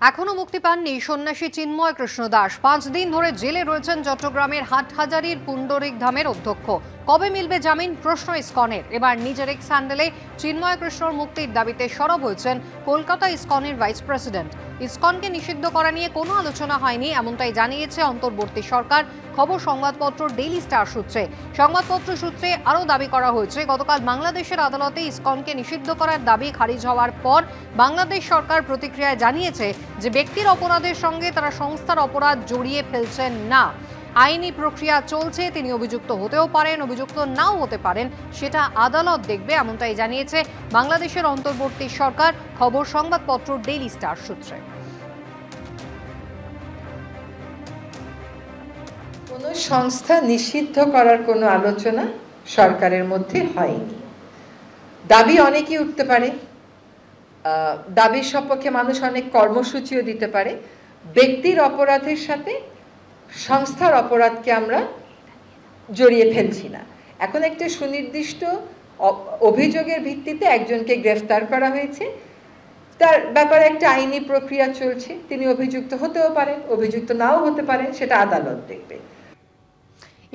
এখনো মুক্তি পাননি সন্ন্যাসী চিন্ময় কৃষ্ণ দাস। 5 দিন ধরে জেলে রয়েছেন চট্টগ্রামের হাটহাজারীর পুণ্ডরিক ধামের অধ্যক্ষ। কবে মিলবে জামিন প্রশ্ন ইসকনের। এবার নিজের এক্স হ্যান্ডেলে চিন্ময় কৃষ্ণর মুক্তির দাবিতে সরব হয়েছেন কলকাতা ইসকনের ভাইস প্রেসিডেন্ট। ইসকনকে নিষিদ্ধ করা নিয়ে কোনো আলোচনা হয়নি এমনটাই জানিয়েছে অন্তর্বর্তী সরকার। খবর সংবাদপত্র ডেইলি স্টার সূত্রে। সংবাদপত্র সূত্রে আরও দাবি করা হয়েছে, গতকাল বাংলাদেশের আদালতে ইসকনকে নিষিদ্ধ করার দাবি খারিজ হওয়ার পর বাংলাদেশ সরকার প্রতিক্রিয়ায় জানিয়েছে যে ব্যক্তির অপরাধের সঙ্গে তারা সংস্থার অপরাধ জড়িয়ে ফেলছেন না। আইনি প্রক্রিয়া চলছে, তিনি অভিযুক্ত হতেও পারেন, অভিযুক্ত নাও হতে পারেন, সেটা আদালত দেখবে এমনটাই জানিয়েছে বাংলাদেশের অন্তর্বর্তী সরকার। খবর সংবাদপত্র ডেইলি স্টার সূত্রে। কোনো সংস্থা নিষিদ্ধ করার কোনো আলোচনা সরকারের মধ্যে হয়নি। দাবি অনেকেই উঠতে পারে, দাবির সপক্ষে মানুষ অনেক কর্মসূচিও দিতে পারে। ব্যক্তির অপরাধের সাথে সংস্থার অপরাধকে আমরা জড়িয়ে ফেলছি না। এখন একটা সুনির্দিষ্ট অভিযোগের ভিত্তিতে একজনকে গ্রেফতার করা হয়েছে, তার ব্যাপারে একটা আইনি প্রক্রিয়া চলছে। তিনি অভিযুক্ত হতেও পারেন, অভিযুক্ত নাও হতে পারেন, সেটা আদালত দেখবে।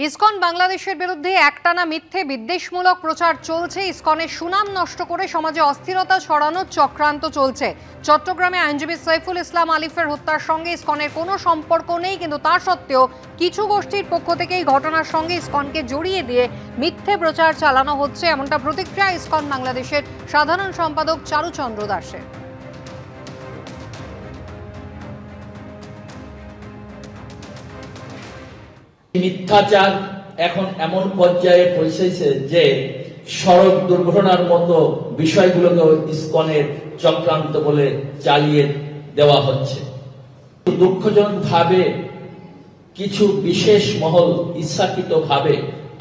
ইসকন বাংলাদেশের বিরুদ্ধে একটানা মিথ্যে বিদ্বেষমূলক প্রচার চলছে। ইসকনের সুনাম নষ্ট করে সমাজে অস্থিরতা ছড়ানোর চক্রান্ত চলছে। চট্টগ্রামে আইনজীবী সৈফুল ইসলাম আলিফের হত্যার সঙ্গে ইসকনের কোনো সম্পর্ক নেই, কিন্তু তা সত্ত্বেও কিছু গোষ্ঠীর পক্ষ থেকে এই ঘটনার সঙ্গে ইসকনকে জড়িয়ে দিয়ে মিথ্যে প্রচার চালানো হচ্ছে, এমনটা প্রতিক্রিয়া ইসকন বাংলাদেশের সাধারণ সম্পাদক চারুচন্দ্র দাসের। মিথ্যাচার এখন এমন পর্যায়ে পৌঁছেছে যে সড়ক দুর্ঘটনার মতো বিষয়গুলোকে ইসকনের চক্রান্ত বলে চালিয়ে দেওয়া হচ্ছে। দুঃখজনক ভাবে কিছু বিশেষ মহল ইচ্ছাকৃত ভাবে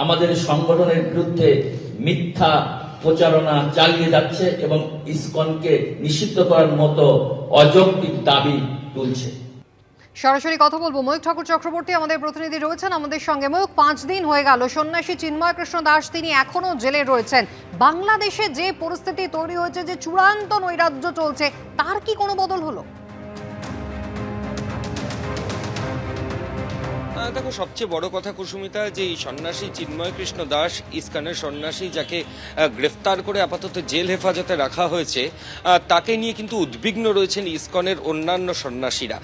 আমাদের সংগঠনের বিরুদ্ধে মিথ্যা প্রচারণা চালিয়ে যাচ্ছে এবং ইসকনকে নিষিদ্ধ করার মতো অযৌক্তিক দাবি তুলছে। সরাসরি কথা বলবো, ময়ূক ঠাকুর চক্রবর্তী আমাদের প্রতিনিধি রয়েছেন আমাদের সঙ্গে। ময়ূক, 5 দিন হয়ে গেল সন্ন্যাসী চিন্ময় কৃষ্ণ দাস তিনি এখনো জেলে রয়েছেন। বাংলাদেশে যে পরিস্থিতি তৈরি হয়েছে, যে চূড়ান্ত নৈরাজ্য চলছে, তার কি কোনো বদল হলো? দেখো, সবচেয়ে বড় কথা কুসুমিতা, যে এই সন্ন্যাসী চিন্ময় কৃষ্ণ দাস, ইসকনের সন্ন্যাসী, যাকে গ্রেফতার করে আপাতত জেল হেফাজতে রাখা হয়েছে, তাকে নিয়ে কিন্তু উদ্বিগ্ন রয়েছেন ইসকনের অন্যান্য সন্ন্যাসীরা।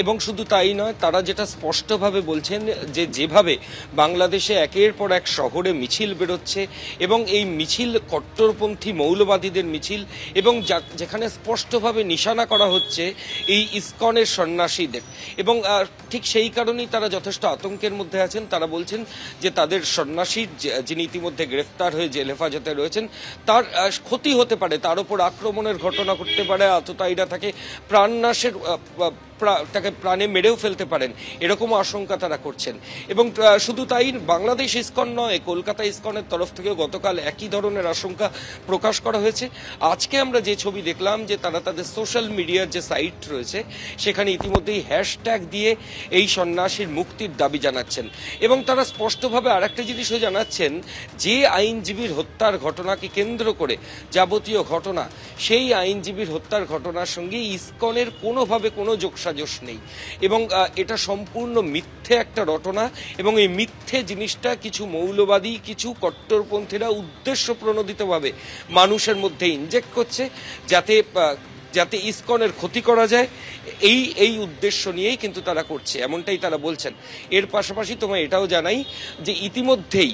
এবং শুধু তাই নয়, তারা যেটা স্পষ্টভাবে বলছেন যে যেভাবে বাংলাদেশে একের পর এক শহরে মিছিল বেরোচ্ছে এবং এই মিছিল কট্টরপন্থী মৌলবাদীদের মিছিল, এবং যেখানে স্পষ্টভাবে নিশানা করা হচ্ছে এই ইসকনের সন্ন্যাসীদের, এবং ঠিক সেই কারণেই তারা যথেষ্ট আতঙ্কের মধ্যে আছেন। তারা বলছেন যে তাদের সন্ন্যাসী যিনি ইতিমধ্যে গ্রেফতার হয়ে জেল হেফাজতে রয়েছেন, তার ক্ষতি হতে পারে, তার উপর আক্রমণের ঘটনা ঘটতে পারে, আততায়ীরা তাকে তাকে প্রাণে মেরেও ফেলতে পারেন, এরকম আশঙ্কা তারা করছেন। এবং শুধু তাই, বাংলাদেশ ইসকন নয়, কলকাতা ইসকনের তরফ থেকেও গতকাল একই ধরনের আশঙ্কা প্রকাশ করা হয়েছে। আজকে আমরা যে ছবি দেখলাম, যে তারা তাদের সোশ্যাল মিডিয়ার যে সাইট রয়েছে সেখানে ইতিমধ্যেই হ্যাশট্যাগ দিয়ে এই সন্ন্যাসীর মুক্তির দাবি জানাচ্ছেন। এবং তারা স্পষ্টভাবে আরেকটা জিনিসও জানাচ্ছেন, যে আইনজীবীর হত্যার ঘটনাকে কেন্দ্র করে যাবতীয় ঘটনা, সেই আইনজীবীর হত্যার ঘটনার সঙ্গে ইসকনের কোনোভাবে কোনো যোগসাযোগ নেই, এবং এটা সম্পূর্ণ মিথ্যে একটা রটনা। এবং এই মিথ্যে জিনিসটা কিছু মৌলবাদী, কিছু কট্টরপন্থীরা উদ্দেশ্য প্রণোদিতভাবে মানুষের মধ্যে ইনজেক্ট করছে, যাতে ইসকনের ক্ষতি করা যায়। এই উদ্দেশ্য নিয়েই কিন্তু তারা করছে, এমনটাই তারা বলছেন। এর পাশাপাশি তোমায় এটাও জানাই যে ইতিমধ্যেই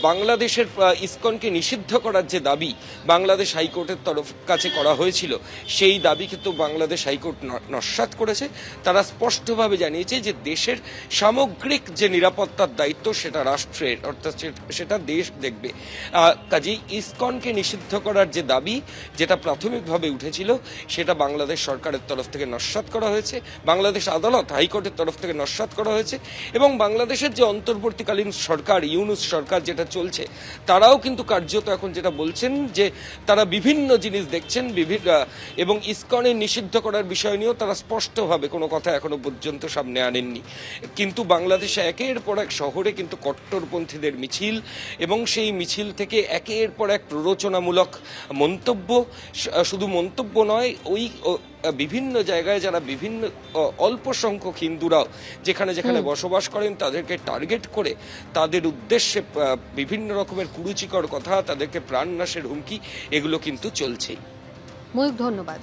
বাংলাদেশের ইসকনকে নিষিদ্ধ করার যে দাবি বাংলাদেশ হাইকোর্টের কাছে করা হয়েছিল, সেই দাবি কিন্তু বাংলাদেশ হাইকোর্ট নস্যাৎ করেছে। তারা স্পষ্টভাবে জানিয়েছে যে দেশের সামগ্রিক যে নিরাপত্তার দায়িত্ব সেটা রাষ্ট্রের, অর্থাৎ সেটা দেশ দেখবে। কাজেই ইসকনকে নিষিদ্ধ করার যে দাবি, যেটা প্রাথমিকভাবে উঠেছিল, সেটা বাংলাদেশ সরকারের তরফ থেকে নস্যাৎ করা হয়েছে, বাংলাদেশ আদালত হাইকোর্টের তরফ থেকে নস্যাৎ করা হয়েছে। এবং বাংলাদেশের যে অন্তর্বর্তীকালীন সরকার, ইউনূস সরকার যেটা চলছে, তারাও কিন্তু কার্যত এখন যেটা বলছেন যে তারা বিভিন্ন জিনিস দেখছেন, এবং ইসকনের নিষিদ্ধ করার বিষয় নিয়েও তারা স্পষ্টভাবে কোনো কথা এখনো পর্যন্ত সামনে আনেননি। কিন্তু বাংলাদেশে একের পর এক শহরে কিন্তু কট্টরপন্থীদের মিছিল, এবং সেই মিছিল থেকে একের পর এক প্ররোচনামূলক মন্তব্য, শুধু মন্তব্য নয়, ওই বিভিন্ন জায়গায় যারা বিভিন্ন অল্প সংখ্যক হিন্দুরাও যেখানে যেখানে বসবাস করেন তাদেরকে টার্গেট করে তাদের উদ্দেশ্যে বিভিন্ন রকমের কুরুচিকর কথা, তাদেরকে প্রাণনাশের হুমকি, এগুলো কিন্তু চলছেই। ময়ূক, ধন্যবাদ।